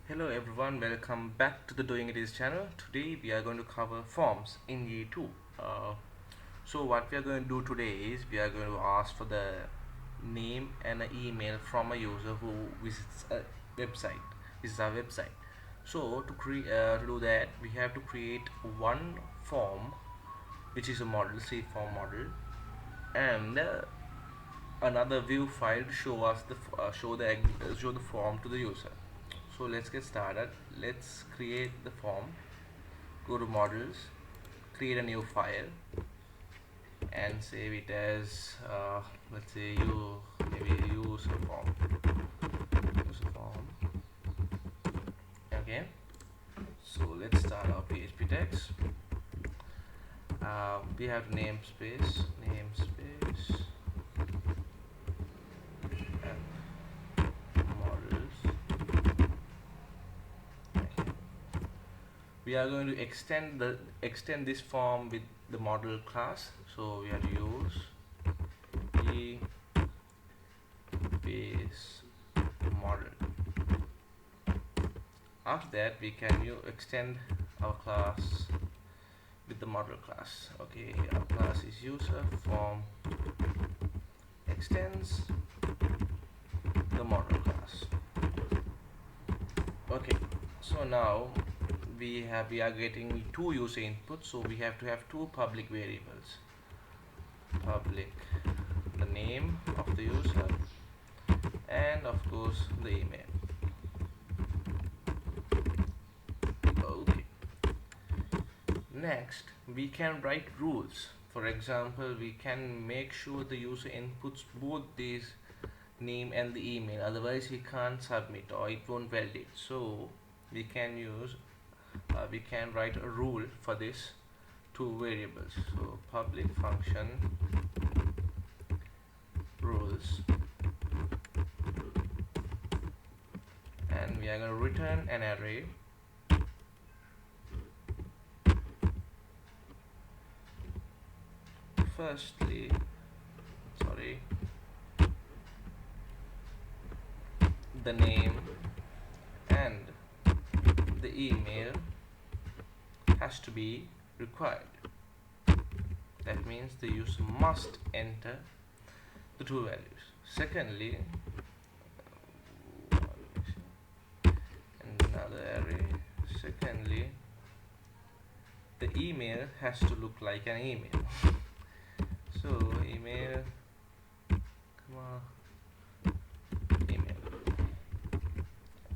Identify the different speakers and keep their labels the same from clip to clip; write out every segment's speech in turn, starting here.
Speaker 1: Hello everyone, welcome back to the Doing It Is channel. Today we are going to cover forms in Yii2. So what we are going to do today is we are going to ask for the name and an email from a user who visits a website. This is our website. So to do that, we have to create one form, which is a model, say form model, and another view file to show us the show the form to the user. So let's get started. Let's create the form. Go to models, create a new file, and save it as let's say maybe user form. Okay. So let's start our PHP text. We have namespace, models. Okay. We are going to extend this form with the model class. So we have to use e base model. After that, we can extend our class with the model class. Okay, our class is user-form extends the model class. Okay, so now we are getting two user inputs, so we have to have two public variables. Public, the name of the user, and of course the email. Okay. Next, we can write rules. For example, we can make sure the user inputs both these name and the email, otherwise he can't submit or it won't validate. So we can write a rule for this two variables. So public function rules, and we are going to return an array the name and the email has to be required. That means the user must enter the two values. Secondly, another array. Secondly, the email has to look like an email. So email, email.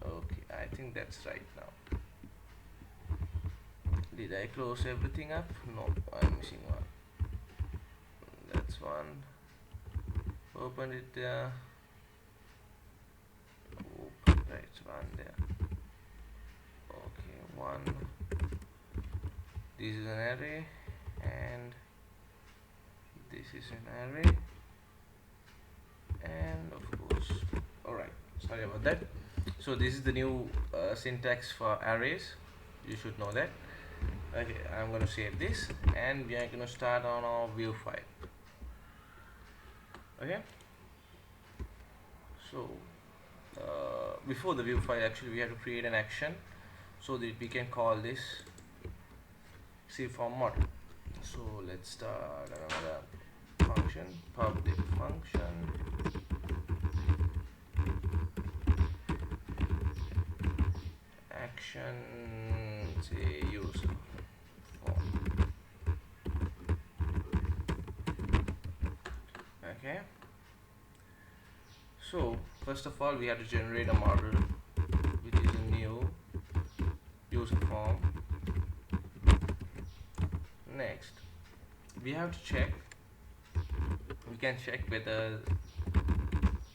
Speaker 1: Okay, I think that's right now. Did I close everything up? No, I'm missing one. That's one. Open it there. Open, right, one there. Okay, one. This is an array, and this is an array, and of course, alright, sorry about that. So this is the new syntax for arrays. You should know that. Okay, I'm going to save this, and we are going to start on our view file. Okay, so before the view file, actually we have to create an action so that we can call this form model. So let's start another function, public function action, say user form. Okay, so first of all we have to generate a model which is a new user form. Next, we have to check, we can check whether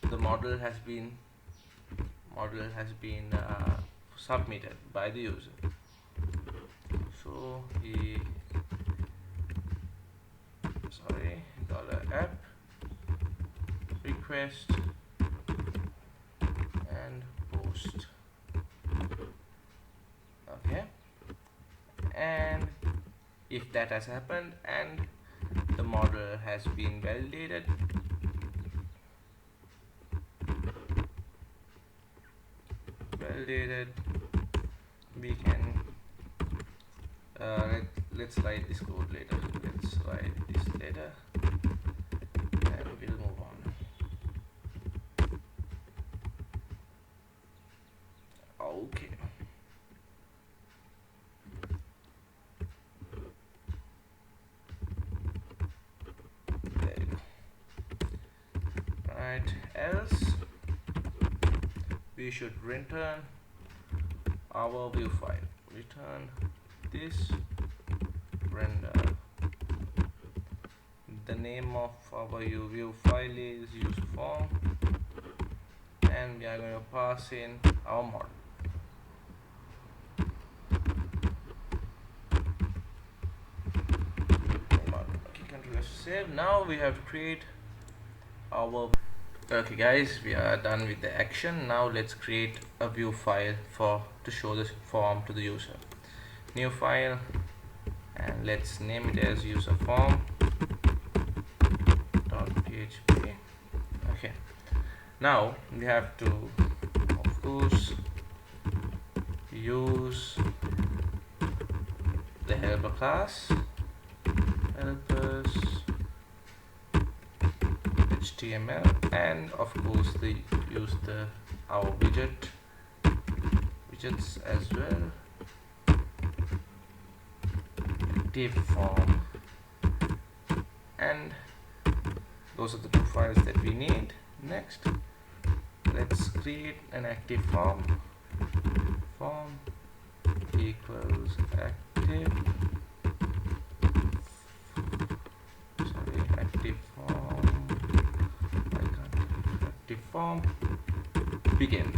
Speaker 1: the model has been submitted by the user. So $app request and post. Okay, and if that has happened and the model has been validated, we can let's write this code later. Let's write this later and we'll move on. Okay. There you go. Right, else we should return our view file. Return this render. The name of our view file is user-form, and we are going to pass in our model. Okay, Control save. Now we have to create our. Okay, guys, we are done with the action. Now let's create a view file to show this form to the user. New file, and let's name it as user-form.php. Okay, now we have to, of course, use the helper class, helpers HTML, and of course use our widgets as well. Active form, and those are the two files that we need. Next, let's create an active form equals active form begin.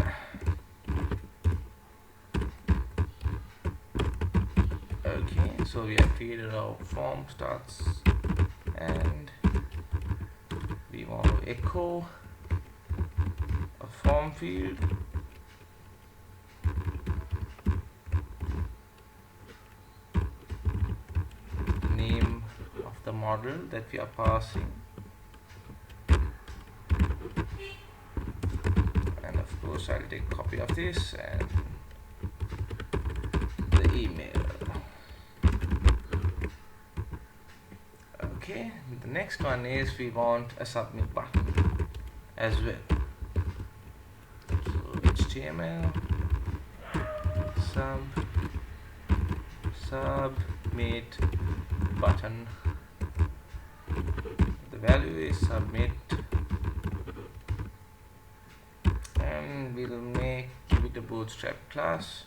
Speaker 1: Okay, so we have created our form starts, and we want to echo a form field. The name of the model that we are passing, and of course I'll take a copy of this and the email. Okay, the next one is we want a submit button as well. So HTML submit button. The value is submit, and we'll give it a bootstrap class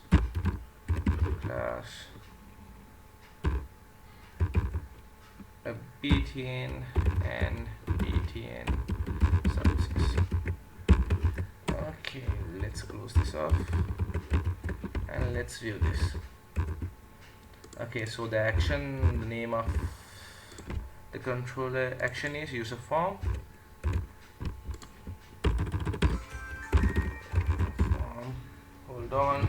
Speaker 1: a btn and btn services. Okay, let's close this off and let's view this. Okay, so the name of the controller action is user-form. Hold on.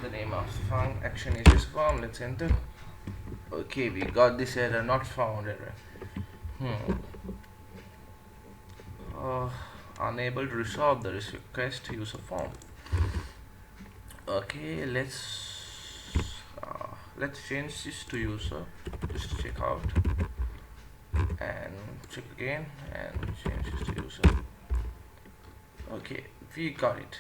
Speaker 1: The name of func action is user-form. Let's enter. Okay, we got this error, not found error. Unable to resolve the request user-form. Okay, let's change this to user. Just check out and check again and change this to user. Okay, we got it.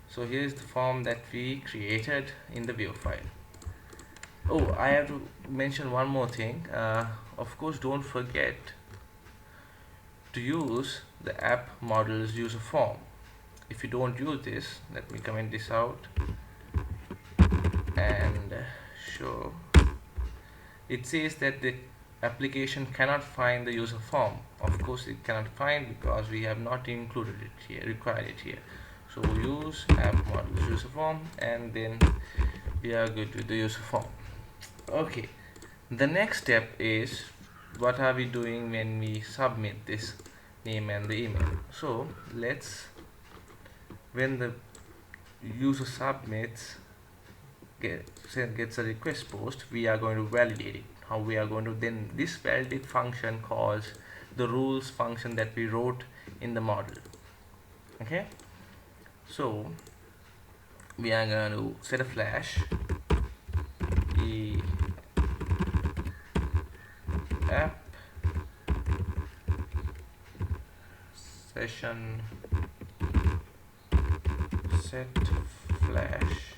Speaker 1: So here's the form that we created in the view file. Oh, I have to mention one more thing. Of course, don't forget to use the app model's user form. If you don't use this, let me comment this out and show. It says that the application cannot find the user form. Of course, it cannot find because we have not included it here, required it here. So use app model's user form, and then we are good with the user form. Okay, the next step is what are we doing when we submit this name and the email. So when the user submits gets a request post, we are going to validate it. How we are going to then this validate function calls the rules function that we wrote in the model. Okay, So we are going to set a flash the app session set flash,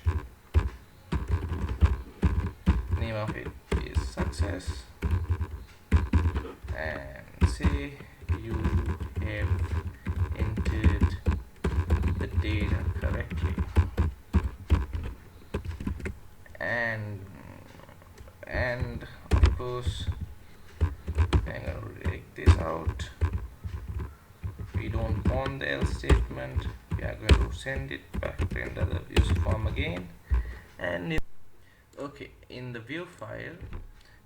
Speaker 1: name of it is success, and say you have entered the data correctly, and of course I'm gonna take this out. We don't want the else statement. We are going to send it back to the user form again. And okay, in the view file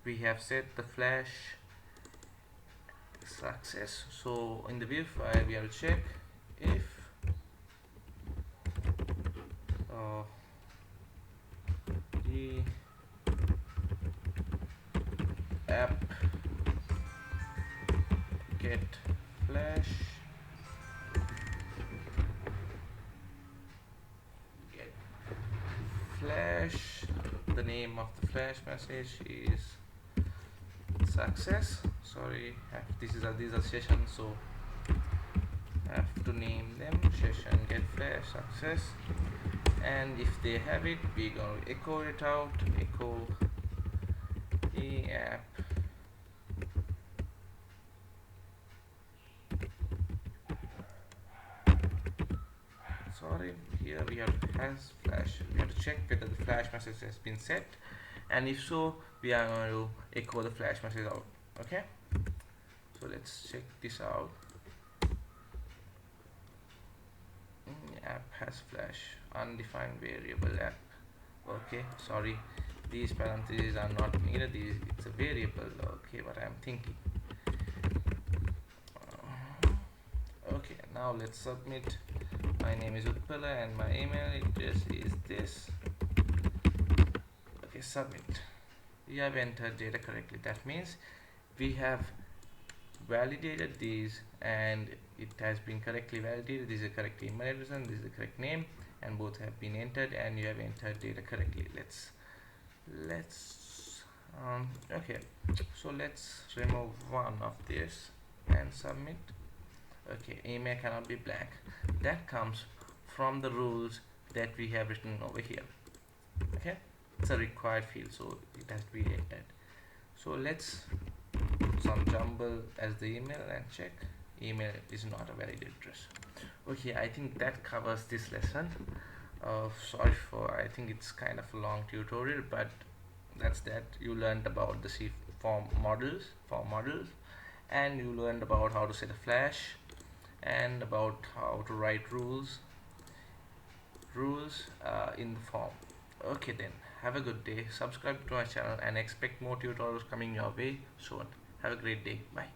Speaker 1: we have set the flash success. So in the view file we have to check if the app get flash get flash, the name of the flash message is success. Sorry, these are sessions, so I have to name them session get flash success. And if they have it, we're going to echo it out, echo the app sorry, here we have has flash. We have to check whether the flash message has been set, and if so we are going to echo the flash message out. Okay, so let's check this out. App has flash undefined variable app. Okay, sorry, these parentheses are not needed, it's a variable. Okay, what I'm thinking. Okay, now let's submit. My name is Utpala and my email address is this. Okay, submit. We have entered data correctly. That means we have validated these and it has been correctly validated. This is the correct email address and this is the correct name, and both have been entered and you have entered data correctly. Okay, so let's remove one of this and submit. Okay, email cannot be blank. That comes from the rules that we have written over here. Okay, it's a required field, so it has to be entered. So let's put some jumble as the email and check. Email is not a valid address. Okay, I think that covers this lesson. Sorry for, I think it's kind of a long tutorial, but that's that. You learned about the C form models, and you learned about how to set a flash and about how to write rules in the form. Okay then, have a good day, subscribe to my channel and expect more tutorials coming your way soon. Have a great day, bye.